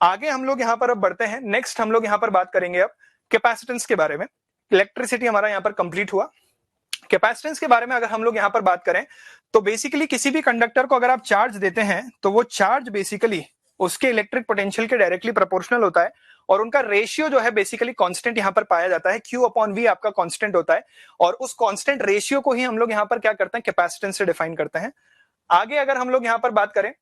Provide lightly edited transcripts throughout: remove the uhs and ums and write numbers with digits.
आगे हम लोग यहाँ पर अब बढ़ते हैं। नेक्स्ट हम लोग यहाँ पर बात करेंगे अब कैपेसिटेंस के बारे में। इलेक्ट्रिसिटी हमारा यहाँ पर कंप्लीट हुआ। कैपेसिटेंस के बारे में अगर हम लोग यहाँ पर बात करें तो बेसिकली किसी भी कंडक्टर को अगर आप चार्ज देते हैं तो वो चार्ज बेसिकली उसके इलेक्ट्रिक पोटेंशियल के डायरेक्टली प्रोपोर्शनल होता है और उनका रेशियो जो है बेसिकली कांस्टेंट यहाँ पर पाया जाता है। Q अपॉन V आपका कांस्टेंट होता है और उस कांस्टेंट रेशियो को ही हम लोग यहाँ पर क्या करते हैं, कैपेसिटेंस से डिफाइन करते हैं। आगे अगर हम लोग यहाँ पर बात करें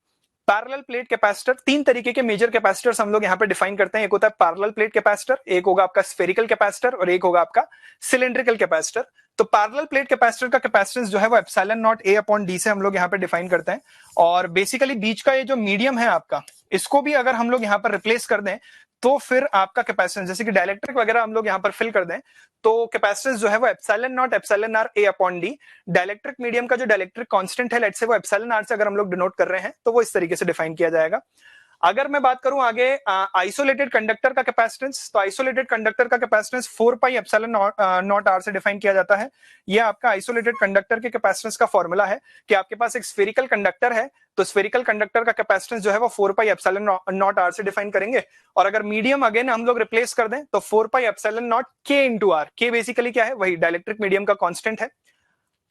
पैरेलल प्लेट कैपेसिटर, तीन तरीके के मेजर कैपेसिटर्स हम लोग यहाँ पे डिफाइन करते हैं। एक होता है पैरेलल प्लेट कैपेसिटर, एक होगा आपका स्फेरिकल कैपेसिटर और एक होगा आपका सिलेंड्रिकल कैपेसिटर। तो पैरेलल प्लेट कैपेसिटर का कैपेसिटेंस जो है वो epsilon not A upon D से हम लोग यहाँ पे डिफाइन करते हैं। और बेसिकली बीच का ये जो मीडियम है आपका, इसको भी अगर हम लोग यहाँ पर रिप्लेस कर दें तो फिर आपका कैपेसिटेंस, जैसे कि डाइलेक्ट्रिक वगैरह हम लोग यहाँ पर फिल कर दें तो कैपेसिटेंस जो है वो epsilon not epsilon R A upon D। Dielectric medium का जो डाइलेक्ट्रिक कांस्टेंट है, लेट्स से वो एप्सिलॉन R से अगर हम लोग डिनोट कर रहे हैं तो वो इस तरीके से डिफाइन किया जाएगा। अगर मैं बात करूं आगे आइसोलेटेड कंडक्टर का कैपेसिटेंस, तो आइसोलेटेड कंडक्टर का capacitance 4 pi epsilon not R से डिफाइन किया जाता है। ये आपका आइसोलेटेड कंडक्टर के कैपेसिटेंस का फॉर्मूला है कि आपके पास एक स्फेरिकल कंडक्टर है तो स्फेरिकल कंडक्टर का कैपेसिटेंस जो है वो 4 पाई एप्सिलॉन नॉट R से डिफाइन करेंगे। और अगर मीडियम अगेन हम लोग रिप्लेस कर दें तो 4 pi epsilon not K into R। K basically क्या है, वही डाइलेक्ट्रिक मीडियम का कांस्टेंट है।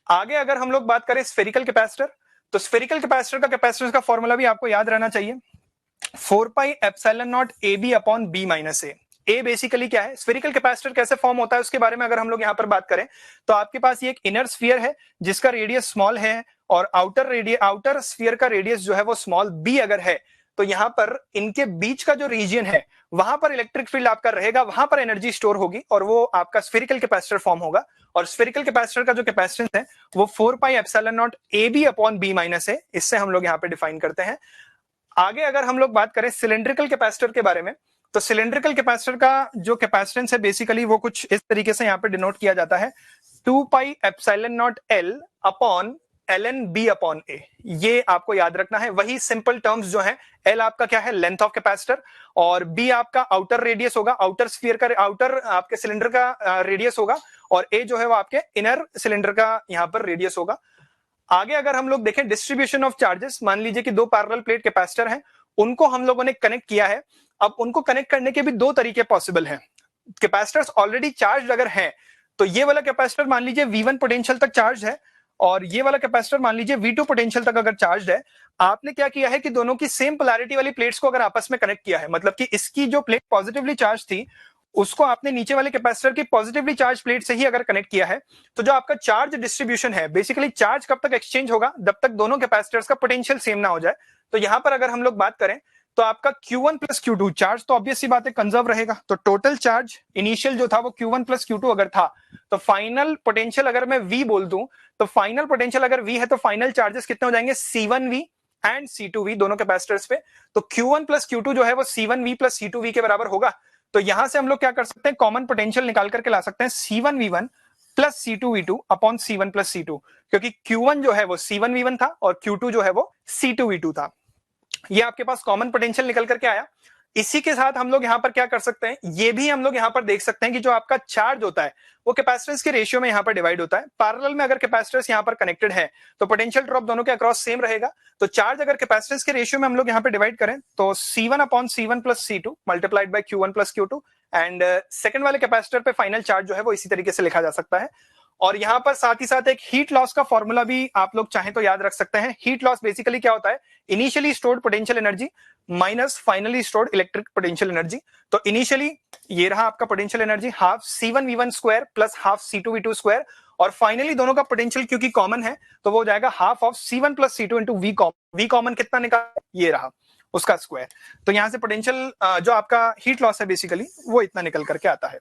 आगे अगर हम लोग बात करें स्फेरिकल कैपेसिटर, तो स्फेरिकल कैपेसिटर का कैपेसिटेंस का फॉर्मूला भी आपको याद रहना चाहिए, 4 pi epsilon not AB upon B minus A। A basically क्या है, स्फेरिकल कैपेसिटर कैसे फॉर्म होता है उसके बारे में अगर हम लोग यहाँ पर बात करें तो आपके पास ये एक इनर स्फीयर है जिसका रेडियस स्मॉल है और आउटर स्फीयर का रेडियस जो है वो स्मॉल b अगर है तो यहाँ पर इनके बीच का जो रीजन है वहां पर इलेक्ट्रिक फील्ड आपका रहेगा, वहां पर एनर्जी स्टोर होगी और वो आपका स्फेरिकल कैपेसिटर फॉर्म होगा। और स्फेरिकल कैपेसिटर का जो कैपेसिटेंस है वो 4 pi epsilon not AB upon B minus A, इससे हम लोग यहाँ पे डिफाइन करते हैं। आगे अगर हम लोग बात करें सिलेंड्रिकल कैपेसिटर के बारे में, तो सिलेंड्रिकल कैपेसिटर का जो कैपेसिटेंस है बेसिकली वो कुछ इस तरीके से यहाँ पे डिनोट किया जाता है, 2 pi epsilon not L upon ln B upon A। ये आपको याद रखना है। वही सिंपल टर्म्स जो है, L आपका क्या है, लेंथ ऑफ कैपेसिटर, और B आपका आउटर रेडियस होगा, आउटर स्फीयर का आउटर आपके सिलेंडर का रेडियस होगा, और A जो है वो आपके इनर सिलेंडर का यहाँ पर रेडियस होगा। आगे अगर हम लोग देखें डिस्ट्रीब्यूशन ऑफ चार्जेस, मान लीजिए कि दो पैरेलल प्लेट कैपेसिटर हैं, उनको हम लोगों ने कनेक्ट किया है। अब उनको कनेक्ट करने के भी दो तरीके पॉसिबल हैं। कैपेसिटर्स ऑलरेडी चार्ज अगर हैं तो ये वाला कैपेसिटर मान लीजिए V1 पोटेंशियल तक चार्ज है और ये वाला कैपेसिटर मान लीजिए V2 पोटेंशियल तक अगर चार्ज है। आपने क्या किया है कि दोनों की सेम पोलैरिटी वाली प्लेट्स को अगर आपस में कनेक्ट किया है, मतलब कि इसकी जो प्लेट पॉजिटिवली चार्ज थी उसको आपने नीचे वाले कैपेसिटर की पॉजिटिवली चार्ज प्लेट से ही अगर कनेक्ट किया है तो जो आपका चार्ज डिस्ट्रीब्यूशन है, बेसिकली चार्ज कब तक एक्सचेंज होगा, जब तक दोनों कैपेसिटर्स का पोटेंशियल सेम ना हो जाए। तो यहां पर अगर हम लोग बात करें तो आपका Q1 प्लस Q2 चार्ज तो ऑब्वियस सी बात है कंजर्व रहेगा। तो टोटल चार्ज इनिशियल जो था वो Q1 प्लस Q2 अगर था तो फाइनल पोटेंशियल अगर मैं V बोल दूं तो फाइनल पोटेंशियल अगर V है तो फाइनल चार्जेस कितने हो जाएंगे, C1V एंड C2V दोनों कैपेसिटर्स पे। तो Q1 प्लस Q2 जो है वो C1V प्लस C2V के बराबर होगा। तो यहां से हम लोग क्या कर सकते हैं, कॉमन पोटेंशियल निकाल करके ला सकते हैं C1V1 plus C2V2 upon C1 plus C2, क्योंकि Q1 जो है वो C1V1 था और Q2 जो है वो C2V2 था। ये आपके पास कॉमन पोटेंशियल निकल करके आया। इसी के साथ हम लोग यहां पर क्या कर सकते हैं, ये भी हम लोग यहां पर देख सकते हैं कि जो आपका चार्ज होता है वो कैपेसिटेंस के रेशियो में यहां पर डिवाइड होता है। पैरेलल में अगर कैपेसिटर्स यहां पर कनेक्टेड है तो पोटेंशियल ड्रॉप दोनों के अक्रॉस सेम रहेगा। तो चार्ज अगर कैपेसिटेंस के रेशियो में हम लोग यहां पर डिवाइड करें तो C1 upon C1 plus C2 multiplied by Q1 plus Q2, and second वाले कैपेसिटर पे फाइनल चार्ज जो है वो इसी तरीके से लिखा जा सकता है। और यहां पर साथ ही साथ एक हीट लॉस का फॉर्मूला भी आप लोग चाहें तो याद रख सकते हैं। हीट लॉस बेसिकली क्या होता है, initially stored potential energy minus finally stored electric potential energy. तो इनिशियली ये रहा आपका potential energy half C1V1 square plus half C2V2 square, और फाइनली दोनों का पोटेंशियल क्योंकि कॉमन है तो वो हो जाएगा half of C1 plus C2 into V common. V common कितना निकाला, ये रहा उसका स्क्वायर। तो यहां से पोटेंशियल जो आपका हीट लॉस है बेसिकली वो इतना निकल करके आता है।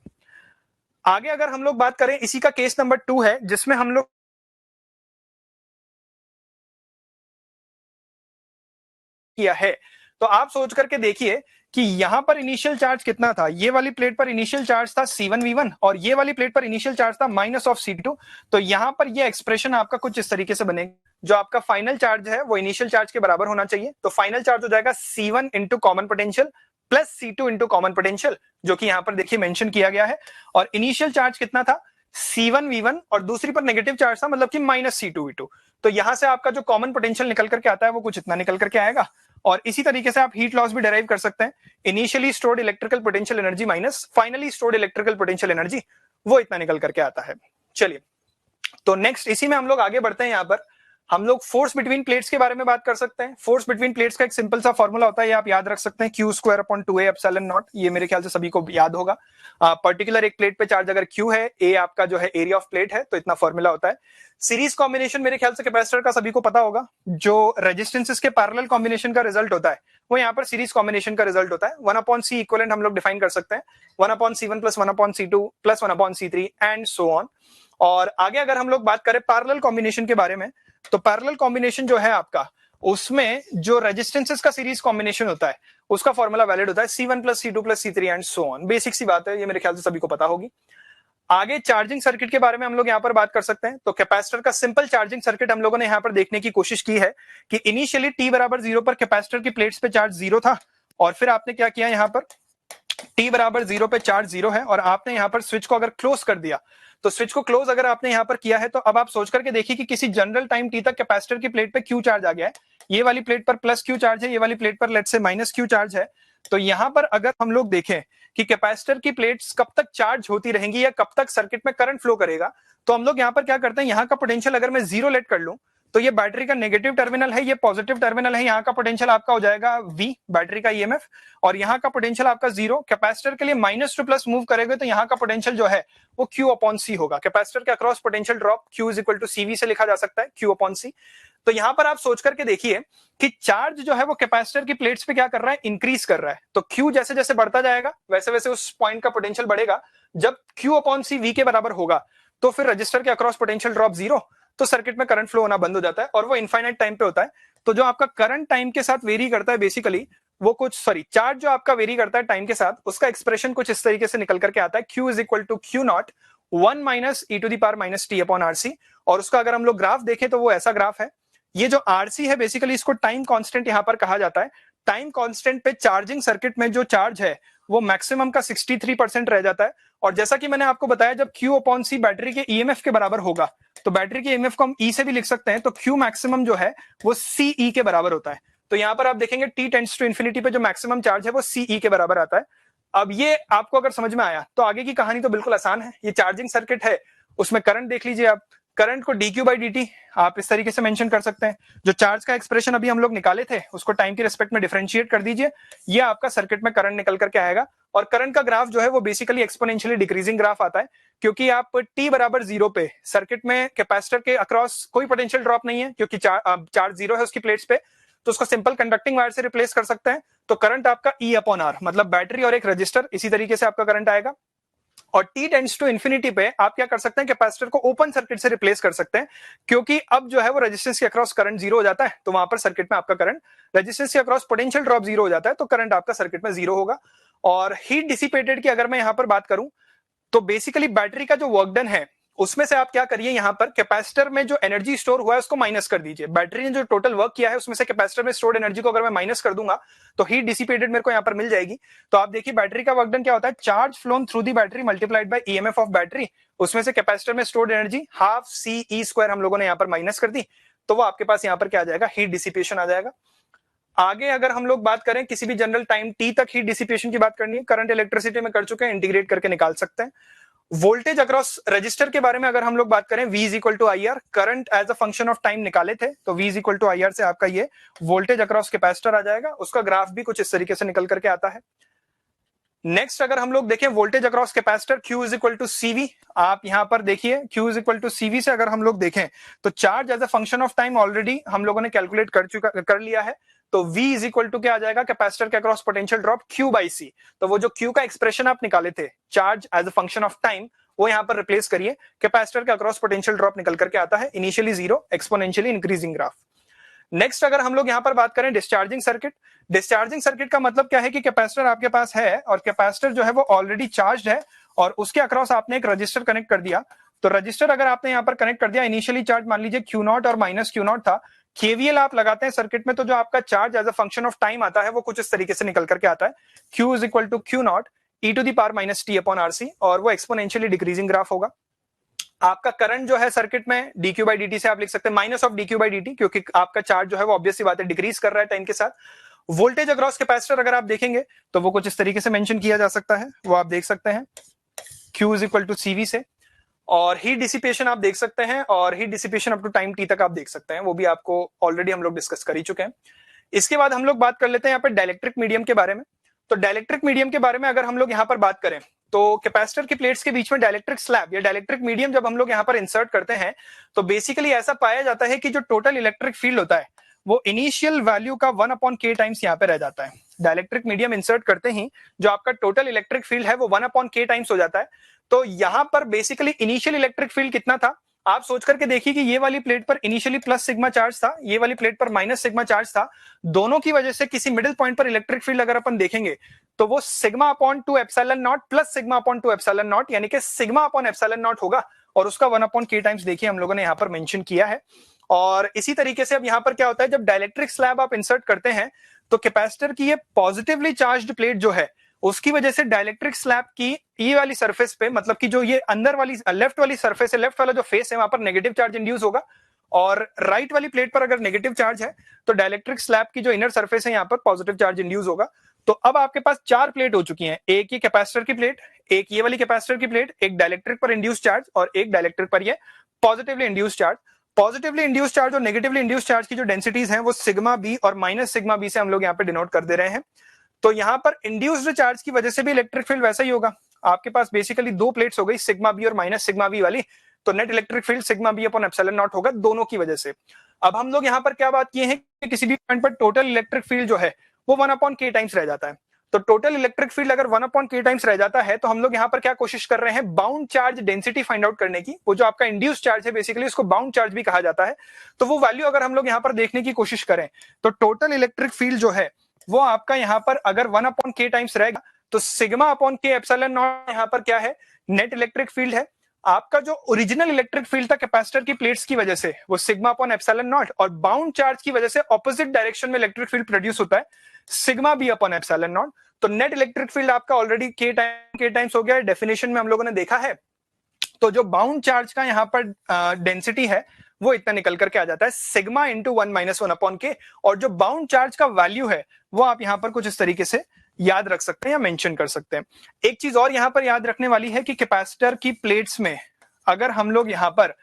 आगे अगर हम लोग बात करें, इसी का केस नंबर 2 है जिसमें हम लोग किया है। तो आप सोच करके देखिए कि यहां पर इनिशियल चार्ज कितना था, ये वाली प्लेट पर इनिशियल चार्ज था C1V1 और ये वाली प्लेट पर इनिशियल चार्ज था माइनस ऑफ C2। तो यहां पर ये एक्सप्रेशन आपका कुछ इस तरीके से बनेगा, जो आपका फाइनल चार्ज है वो इनिशियल चार्ज के बराबर होना चाहिए। तो फाइनल चार्ज हो जाएगा C1 into common potential plus C2 into common potential, जो कि यहां पर देखिए मेंशन किया गया है। और इनिशियल चार्ज कितना था, C1V1, और दूसरी पर नेगेटिव चार्ज था मतलब कि माइनस C2V2। तो यहां से आपका जो कॉमन पोटेंशियल निकल करके आता है वो कुछ इतना निकल करके आएगा। और इसी तरीके से आप हीट लॉस भी डेराइव कर सकते हैं, initially stored electrical potential energy minus finally stored electrical potential energy, वो इतना निकल करके आता है। चलिए, तो नेक्स्ट इसी में हम लोग आगे बढ़ते हैं। यहां पर हम लोग फोर्स बिटवीन प्लेट्स के बारे में बात कर सकते हैं। फोर्स बिटवीन प्लेट्स का एक सिंपल सा फॉर्मूला होता है, ये आप याद रख सकते हैं, Q square upon 2a epsilon not. ये मेरे ख्याल से सभी को याद होगा। पर्टिकुलर एक प्लेट पे चार्ज अगर क्यू है, ए आपका जो है एरिया ऑफ प्लेट है, तो इतना फॉर्मूला होता है। सीरीज कॉम्बिनेशन मेरे ख्याल से कैपेसिटर का सभी को पता होगा, जो रेजिस्टेंसेस के पैरेलल कॉम्बिनेशन का रिजल्ट होता है वो यहाँ पर सीरीज कॉम्बिनेशन का रिजल्ट होता है। 1/c इक्विवेलेंट हम लोग डिफाइन कर सकते हैं, 1/c1 plus 1/c2 plus 1/c3 and so on. और आगे अगर हम लोग बात करें पैरेलल कॉम्बिनेशन के बारे में, तो पैरेलल कॉम्बिनेशन जो है आपका, उसमें जो रेजिस्टेंसेस का सीरीज कॉम्बिनेशन होता है उसका फॉर्मूला वैलिड होता है C1 plus C2 plus C3 and so on. Basic सी बात है, ये मेरे ख्याल से सभी को पता होगी। आगे चार्जिंग सर्किट के बारे में हम लोग यहाँ पर बात कर सकते हैं। तो कैपेसिटर का सिंपल चार्जिंग सर्किट हम लोगों ने यहाँ पर देखने की कोशिश की है कि इनिशियली t बराबर 0 पर कैपेसिटर की प्लेट्स पे चार्ज 0 था, और फिर आपने क्या किया, यहाँ पर t बराबर 0 पे चार्ज 0 है, और आपने यहाँ पर स्विच को अगर क्लोज कर दिया, तो स्विच को क्लोज अगर आपने यहाँ पर किया है, तो अब आप सोच करके देखिए कि किसी जनरल टाइम t तक कैपेसिटर की प्लेट पे क्यू चार्ज आ गया है। ये वाली प्लेट पर प्लस क्यू चार्ज है, ये वाली प्लेट पर let's say minus Q charge है। तो यहाँ पर अगर हम लोग देखें कि कैपेसिटर की प्लेट्स कब तक चार्ज होती रहेंगी या कब तक सर्किट में करंट फ्लो करेगा, तो हम लोग यहाँ पर क्या करते हैं, यहाँ का पोटेंशियल अगर मैं 0 लेट कर लूं, तो ये बैटरी का नेगेटिव टर्मिनल है, ये पॉजिटिव टर्मिनल है। यहाँ का पोटेंशियल आपका हो जाएगा V, बैटरी का EMF, और यहाँ का पोटेंशियल आपका 0। कैपेसिटर के लिए माइनस टू प्लस मूव करेंगे तो यहाँ का पोटेंशियल जो है वो Q अपॉन C होगा। कैपेसिटर के across potential drop Q is equal to CV से लिखा जा सकता है, Q अपॉन C। तो यहाँ पर आप सोच करके देखिए कि चार्ज जो है वो कैपेसिटर की प्लेट्स पे क्या कर रहा है, इंक्रीज कर रहा है। तो Q जैसे जैसे बढ़ता जाएगा वैसे वैसे उस पॉइंट का पोटेंशियल बढ़ेगा। जब Q अपॉन C V के बराबर होगा, तो फिर रजिस्टर के अक्रॉस पोटेंशियल ड्रॉप 0, तो सर्किट में करंट फ्लो होना बंद हो जाता है, और वो इनफाइनाइट टाइम पे होता है। तो जो आपका करंट टाइम के साथ वेरी करता है बेसिकली, वो कुछ चार्ज जो आपका वेरी करता है टाइम के साथ, उसका एक्सप्रेशन कुछ इस तरीके से निकल करके आता है, Q is equal to Q naught 1 minus e to the power minus t upon RC। और उसका अगर हम लोग ग्राफ देखें तो वो ऐसा ग्राफ है। ये जो RC है बेसिकली इसको टाइम कांस्टेंट यहां पर कहा जाता है। टाइम कांस्टेंट पे चार्जिंग सर्किट में जो चार्ज है वो मैक्सिमम का 63% रह जाता है। और जैसा कि मैंने आपको बताया, जब Q अपॉन C बैटरी के EMF के बराबर होगा, तो बैटरी के EMF को हम E से भी लिख सकते हैं, तो Q मैक्सिमम जो है वो CE के बराबर होता है। तो यहां पर आप देखेंगे t टेंड्स टू इन्फिनिटी पे जो मैक्सिमम चार्ज है वो CE के बराबर आता है। अब ये आपको अगर समझ में आया तो आगे की कहानी तो बिल्कुल आसान है। ये चार्जिंग सर्किट है, उसमें करंट देख लीजिए आप, करंट को dq बाई dt आप इस तरीके से मेंशन कर सकते हैं। जो चार्ज का एक्सप्रेशन अभी हम लोग निकाले थे उसको टाइम के रिस्पेक्ट में डिफरेंशिएट कर दीजिए, ये आपका सर्किट में करंट निकल करके आएगा। और करंट का ग्राफ जो है वो बेसिकली एक्सपोनेंशियली डिक्रीजिंग ग्राफ आता है, क्योंकि आप t बराबर 0 पे सर्किट में कैपेसिटर के अक्रॉस कोई पोटेंशियल ड्रॉप नहीं है, क्योंकि चार्ज 0 है उसकी प्लेट्स पे, तो उसको सिंपल कंडक्टिंग वायर से रिप्लेस कर सकते हैं। तो करंट आपका E अपॉन R, मतलब बैटरी और एक रजिस्टर, इसी तरीके से आपका करंट आएगा। और t टेंड्स टू इन्फिनिटी पे आप क्या कर सकते हैं, कैपेसिटर को ओपन सर्किट से रिप्लेस कर सकते हैं, क्योंकि अब जो है वो रेजिस्टेंस के अक्रॉस करंट 0 हो जाता है, तो वहां पर सर्किट में आपका करंट, रेजिस्टेंस के अक्रॉस पोटेंशियल ड्रॉप 0 हो जाता है, तो करंट आपका सर्किट में 0 होगा। और हीट डिसिपेटेड की अगर मैं यहां पर बात करूं, तो बेसिकली बैटरी का जो वर्क डन है उसमें से आप क्या करिए, यहां पर कैपेसिटर में जो एनर्जी स्टोर हुआ है उसको माइनस कर दीजिए। बैटरी ने जो टोटल वर्क किया है उसमें से कैपेसिटर में स्टोर्ड एनर्जी को अगर मैं माइनस कर दूंगा तो हीट डिसिपेटेड मेरे को यहां पर मिल जाएगी। तो आप देखिए बैटरी का वर्क डन क्या होता है, charge phloem through the battery multiplied by EMF of battery, उसमें से कैपेसिटर में stored energy half CE square हम लोगों ने यहां पर माइनस कर दी, तो वो आपके पास यहां पर क्या आ जाएगा, हीट डिसिपेशन आ जाएगा। आगे अगर हम लोग बात करें किसी भी जनरल टाइम t तक हीट डिसिपेशन की बात करनी है, करंट इलेक्ट्रिसिटी में कर चुके हैं, इंटीग्रेट करके निकाल सकते हैं। वोल्टेज अक्रॉस रजिस्टर के बारे में अगर हम लोग बात करें, V is equal to IR, current as a function of time निकाले थे, तो V is equal to IR से आपका ये वोल्टेज अक्रॉस कैपेसिटर आ जाएगा। उसका ग्राफ भी कुछ इस तरीके से निकल करके आता है। नेक्स्ट अगर हम लोग देखें voltage across capacitor, Q is equal to CV, आप यहां पर देखिए Q is equal to CV से अगर हम लोग देखें तो charge as a function of time already हम लोगों ने कैलकुलेट कर लिया है। तो V इज इक्वल टू क्या आ जाएगा, कैपेसिटर के across potential drop Q by C। तो वो जो Q का एक्सप्रेशन आप निकाले थे charge as a function of time, वो यहां पर रिप्लेस करिए, कैपेसिटर के अक्रॉस पोटेंशियल ड्रॉप निकल करके आता है, initially 0, exponentially increasing graph. Next अगर हम लोग यहां पर बात करें डिस्चार्जिंग सर्किट, डिस्चार्जिंग सर्किट का मतलब क्या है कि कैपेसिटर आपके पास है और कैपेसिटर जो है वो ऑलरेडी चार्ज है, और उसके अक्रॉस आपने एक रजिस्टर कनेक्ट कर दिया। तो रजिस्टर अगर आपने यहां पर कनेक्ट कर दिया, इनिशियली चार्ज मान लीजिए Q0 और माइनस Q0 था, KVL आप लगाते हैं सर्किट में, तो जो आपका charge as a function of time आता है वो कुछ इस तरीके से निकल करके आता है, Q is equal to Q0 e to the power minus t upon RC, और वो एक्सपोनेंशियली डिक्रीजिंग ग्राफ होगा। आपका करंट जो है सर्किट में dq बाई dt से आप लिख सकते हैं minus of dq by dt, क्योंकि आपका चार्ज जो है वो ऑब्वियस सी बात है डिक्रीज कर रहा है टाइम के साथ। वोल्टेज अक्रॉस कैपेसिटर अगर आप देखेंगे तो वो कुछ इस तरीके से मेंशन किया जा सकता है, वो आप देख सकते हैं Q is equal to CV से। और हीट डिसिपेशन आप देख सकते हैं, और heat dissipation up to time T तक आप देख सकते हैं, वो भी आपको ऑलरेडी हम लोग डिस्कस कर ही चुके हैं। इसके बाद हम लोग बात कर लेते हैं यहाँ पे डाइलेक्ट्रिक मीडियम के बारे में। तो डाइलेक्ट्रिक मीडियम के बारे में अगर हम लोग यहाँ पर बात करें तो कैपेसिटर की प्लेट्स के बीच में डाइलेक्ट्रिक स्लैब या डाइलेक्ट्रिक मीडियम जब हम लोग यहाँ पर इंसर्ट करते हैं तो बेसिकली ऐसा पाया जाता है कि जो टोटल इलेक्ट्रिक फील्ड होता है वो इनिशियल वैल्यू का 1/k टाइम्स यहाँ पे रह जाता है। डाइलेक्ट्रिक मीडियम इंसर्ट करते ही जो आपका टोटल इलेक्ट्रिक फील्ड है वो 1/k टाइम्स हो जाता है। तो यहाँ पर बेसिकली इनिशियल इलेक्ट्रिक फील्ड कितना था, आप सोच करके देखिए कि ये वाली प्लेट पर इनिशियली प्लस सिग्मा चार्ज था, ये वाली प्लेट पर माइनस सिग्मा चार्ज था। दोनों की वजह से किसी मिडिल पॉइंट पर इलेक्ट्रिक फील्ड अगर अपन देखेंगे तो वो sigma upon 2 epsilon not plus sigma upon 2 epsilon not यानी कि सिग्मा अपॉन एप्सिलॉन नॉट होगा, और उसका 1/k टाइम्स देखिए हम लोगों ने यहाँ पर मेंशन किया है। और इसी तरीके से अब यहाँ पर क्या होता है, जब डाइलेक्ट्रिक स्लैब आप इंसर्ट करते हैं तो कैपेसिटर की ये पॉजिटिवली चार्ज्ड प्लेट जो है उसकी वजह से डाइलेक्ट्रिक स्लैब की ये वाली सरफेस पे, मतलब कि जो ये अंदर वाली लेफ्ट वाली सरफेस है, लेफ्ट वाला जो फेस है वहां पर नेगेटिव चार्ज इंड्यूस होगा, और राइट वाली प्लेट पर अगर नेगेटिव चार्ज है तो डाइलेक्ट्रिक स्लैब की जो इनर सरफेस है यहाँ पर पॉजिटिव चार्ज इंड्यूस होगा। तो अब आपके पास 4 प्लेट हो चुकी हैं, एक ये कैपेसिटर की प्लेट, एक ये वाली कैपेसिटर की प्लेट, एक डाइलेक्ट्रिक पर इंड्यूस चार्ज और एक डाइलेक्ट्रिक पर ये positively induce charge. Positively induce charge और नेगेटिवली इंड्यूस चार्ज की जो डेंसिटीज हैं वो सिग्मा बी और माइनस सिग्मा बी से हम लोग यहाँ पे डिनोट कर दे रहे हैं। तो यहाँ पर इंड्यूस्ड चार्ज की वजह से भी इलेक्ट्रिक फील्ड वैसा ही होगा। आपके पास बेसिकली 2 प्लेट्स हो गई, सिग्मा बी और माइनस सिग्मा बी वाली, तो net electric field sigma b upon epsilon naught होगा दोनों की वजह से। अब हम लोग यहाँ पर क्या बात किए हैं कि किसी भी पॉइंट पर टोटल इलेक्ट्रिक फील्ड जो है वो 1/k टाइम्स रह जाता है। तो टोटल इलेक्ट्रिक फील्ड अगर 1/k टाइम्स रह जाता है तो हम लोग यहाँ पर क्या कोशिश कर रहे हैं, bound charge density find out करने की। वो जो आपका इंड्यूस चार्ज है बेसिकली उसको बाउंड चार्ज भी कहा जाता है। तो वो वैल्यू अगर हम लोग यहाँ पर देखने की कोशिश करें तो टोटल इलेक्ट्रिक फील्ड जो है वो आपका यहाँ पर अगर 1/k टाइम्स रहेगा तो sigma upon k epsilon not यहाँ पर क्या है, नेट इलेक्ट्रिक फील्ड है। आपका जो ओरिजिनल इलेक्ट्रिक फील्ड था कैपेसिटर की प्लेट्स की वजह से वो सिग्मा अपॉन एप्सिलॉन नॉट, और बाउंड चार्ज की वजह से ऑपोजिट डायरेक्शन में इलेक्ट्रिक फील्ड प्रोड्यूस होता है sigma b upon epsilon naught. तो नेट इलेक्ट्रिक फील्ड आपका ऑलरेडी k टाइम्स हो गया है, डेफिनेशन में हम लोगों ने देखा है। तो जो बाउंड चार्ज का यहाँ पर डेंसिटी है वो इतना निकल करके आ जाता है सिग्मा इंटू 1-1/k, और जो बाउंड चार्ज का वैल्यू है वो आप यहाँ पर कुछ इस तरीके से याद रख सकते हैं या मेंशन कर सकते हैं। एक चीज और यहाँ पर याद रखने वाली है कि कैपेसिटर की प्लेट्स में अगर हम लोग यहाँ पर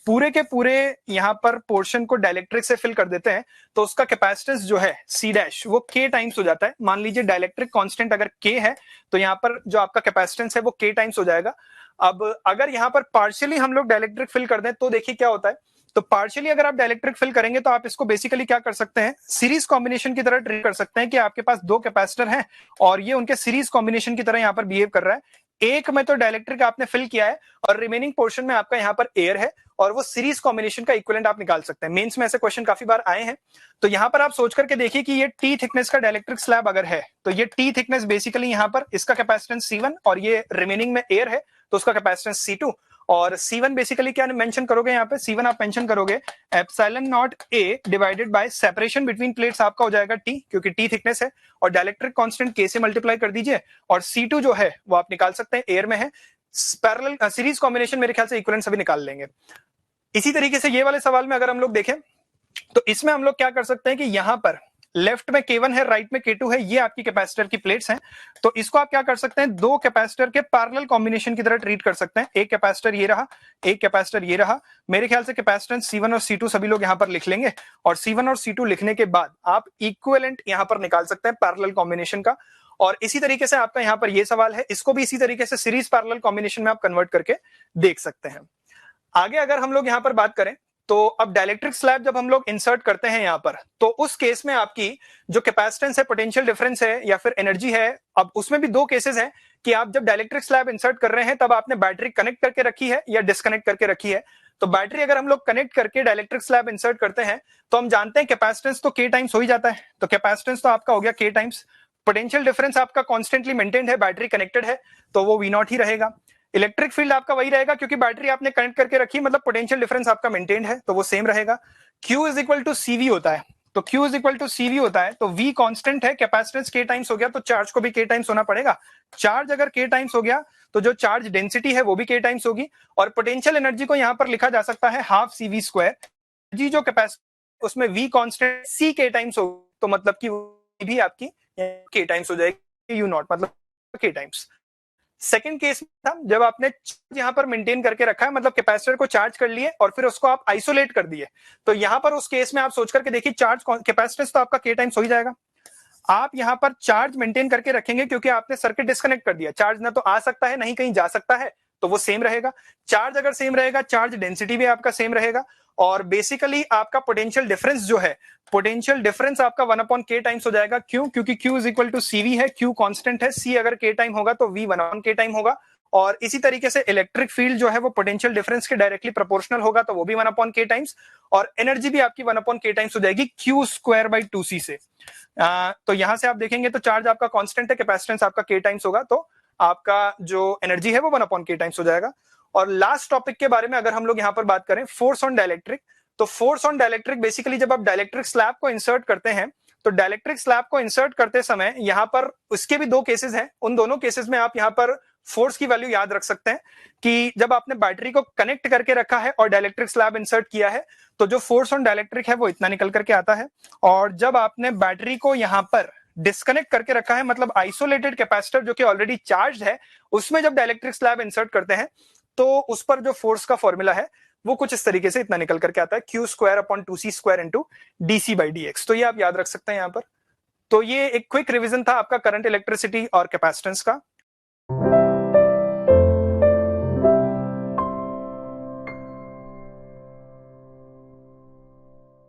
पूरे के पूरे यहाँ पर पोर्शन को डाइलेक्ट्रिक से फिल कर देते हैं तो उसका कैपेसिटेंस जो है C डैश वो k टाइम्स हो जाता है। मान लीजिए डाइलेक्ट्रिक कांस्टेंट अगर k है तो यहाँ पर जो आपका कैपेसिटेंस है वो k टाइम्स हो जाएगा। अब अगर यहाँ पर पार्शियली हम लोग डाइलेक्ट्रिक फिल कर दें तो देखिए क्या होता है, तो पार्शियली अगर आप डाइलेक्ट्रिक फिल करेंगे तो आप इसको बेसिकली क्या कर सकते हैं, सीरीज कॉम्बिनेशन की तरह ट्रीट कर सकते हैं कि आपके पास 2 कैपेसिटर हैं और ये उनके सीरीज कॉम्बिनेशन की तरह यहाँ पर बिहेव कर रहा है। एक में तो डाइलेक्ट्रिक आपने फिल किया है और रिमेनिंग पोर्शन में आपका यहाँ पर एयर है, और वो सीरीज कॉम्बिनेशन का इक्विवेलेंट आप निकाल सकते हैं। मेंस में ऐसे क्वेश्चन काफी बार आए हैं। तो यहाँ पर आप सोच करके देखिए कि ये टी थिकनेस का डाइलेक्ट्रिक स्लैब अगर है तो ये टी थिकनेस बेसिकली यहाँ पर इसका कैपेसिटेंस C1 और ये रिमेनिंग में एयर है तो उसका कैपेसिटेंस C2, और C1 बेसिकली क्या मेंशन करोगे यहाँ पे, C1 आप मेंशन करोगे epsilon not A divided by separation between plates आपका हो जाएगा T, क्योंकि T थिकनेस है, और डाइलेक्ट्रिक कांस्टेंट K से मल्टीप्लाई कर दीजिए, और C2 जो है वो आप निकाल सकते हैं एयर में है। पैरेलल सीरीज कॉम्बिनेशन मेरे ख्याल से इक्विवेलेंट सभी निकाल लेंगे। इसी तरीके से ये वाले सवाल में अगर हम लोग देखें तो इसमें हम लोग क्या कर सकते हैं कि यहाँ पर लेफ्ट में K1 है, राइट में K2 है, ये आपकी कैपेसिटर की प्लेट्स हैं। तो इसको आप क्या कर सकते हैं, 2 कैपेसिटर के पैरेलल कॉम्बिनेशन की तरह ट्रीट कर सकते हैं। एक कैपेसिटर ये रहा, एक कैपेसिटर ये रहा। मेरे ख्याल से कैपेसिटेंस C1 और C2 सभी लोग यहाँ पर लिख लेंगे, और C1 और C2 लिखने के बाद आप इक्विवेलेंट यहाँ पर निकाल सकते हैं पैरेलल कॉम्बिनेशन का। और इसी तरीके से आपका यहाँ पर ये सवाल है, इसको भी इसी तरीके से सीरीज पैरेलल कॉम्बिनेशन में आप कन्वर्ट करके देख सकते हैं। आगे अगर हम लोग यहाँ पर बात करें तो अब डाइलेक्ट्रिक स्लैब जब हम लोग इंसर्ट करते हैं यहाँ पर तो उस केस में आपकी जो कैपेसिटेंस है, पोटेंशियल डिफरेंस है या फिर एनर्जी है, अब उसमें भी 2 केसेस हैं कि आप जब डाइलेक्ट्रिक स्लैब इंसर्ट कर रहे हैं तब आपने बैटरी कनेक्ट करके रखी है या डिस्कनेक्ट करके रखी है। तो बैटरी अगर हम लोग कनेक्ट करके डाइलेक्ट्रिक स्लैब इंसर्ट करते हैं तो हम जानते हैं कैपेसिटेंस तो k टाइम्स हो ही जाता है, तो कैपेसिटेंस तो आपका हो गया k टाइम्स। पोटेंशियल डिफरेंस आपका कॉन्स्टेंटली मेंटेन्ड है, बैटरी कनेक्टेड है तो वो V0 ही रहेगा। इलेक्ट्रिक फील्ड आपका वही रहेगा क्योंकि बैटरी आपने कनेक्ट करके रखी, मतलब पोटेंशियल डिफरेंस आपका मेंटेन्ड है तो वो सेम रहेगा। Q is equal to CV होता है, तो Q is equal to CV होता है तो V कांस्टेंट है, कैपेसिटेंस k टाइम्स हो गया तो चार्ज को भी k टाइम्स होना पड़ेगा। चार्ज अगर k टाइम्स हो गया तो जो चार्ज डेंसिटी है वो भी k टाइम्स होगी, और पोटेंशियल एनर्जी को यहां पर लिखा जा सकता है हाफ CV²। जी जो कैपेसिटी उसमें V constant C k times हो, तो मतलब कि भी आपकी के टाइम्स हो जाएगी, यू नॉट मतलब के टाइम्स। सेकंड केस में था जब आपने यहां पर मेंटेन करके रखा है, मतलब कैपेसिटर को चार्ज कर लिए और फिर उसको आप आइसोलेट कर दिए, तो यहां पर उस केस में आप सोच करके देखिए चार्ज कैपेसिटेंस तो आपका के टाइम्स हो ही जाएगा। आप यहां पर चार्ज मेंटेन करके रखेंगे क्योंकि आपने सर्किट डिस्कनेक्ट कर दिया, चार्ज ना तो आ सकता है नहीं कहीं जा सकता है, तो वो सेम रहेगा। चार्ज अगर सेम रहेगा, चार्ज डेंसिटी भी आपका सेम रहेगा, और बेसिकली आपका पोटेंशियल डिफरेंस जो है, पोटेंशियल डिफरेंस आपका 1/k टाइम्स हो जाएगा। क्यों? क्योंकि Q is equal to CV है, Q कांस्टेंट है, C अगर K टाइम होगा तो V 1/k टाइम होगा। और इसी तरीके से इलेक्ट्रिक फील्ड जो है वो पोटेंशियल डिफरेंस के डायरेक्टली प्रोपोर्शनल होगा, तो वो भी 1/k टाइम्स, और एनर्जी भी आपकी 1/k टाइम्स हो जाएगी Q²/2C से। तो यहां से आप देखेंगे तो चार्ज आपका कांस्टेंट है, कैपेसिटेंस आपका K टाइम्स होगा, तो आपका जो एनर्जी है वो 1/k टाइम्स हो जाएगा। और लास्ट टॉपिक के बारे में अगर हम लोग यहां पर बात करें, फोर्स ऑन डाइलेक्ट्रिक, तो फोर्स ऑन डाइलेक्ट्रिक बेसिकली जब आप डाइलेक्ट्रिक स्लैब को इंसर्ट करते हैं, तो डाइलेक्ट्रिक स्लैब को इंसर्ट करते समय यहां पर उसके भी दो केसेस हैं, उन दोनों केसेस में आप यहां पर फोर्स की वैल्यू याद रख सकते हैं कि जब आपने बैटरी को कनेक्ट करके रखा है और डाइलेक्ट्रिक स्लैब इंसर्ट किया है, तो जो फोर्स ऑन डाइलेक्ट्रिक है वो इतना निकल करके आता है। और जब आपने बैटरी को यहां पर डिस्कनेक्ट करके रखा है, मतलब आइसोलेटेड कैपेसिटर जो कि ऑलरेडी चार्ज है, उसमें जब डाइलेक्ट्रिक स्लैब इंसर्ट करते हैं, तो उस पर जो फोर्स का फॉर्मूला है वो कुछ इस तरीके से इतना निकल करके आता है, Q²/2C² इंटू DC/dx। तो ये आप याद रख सकते हैं यहां पर। तो ये एक क्विक रिवीजन था आपका करंट, इलेक्ट्रिसिटी और कैपेसिटेंस का।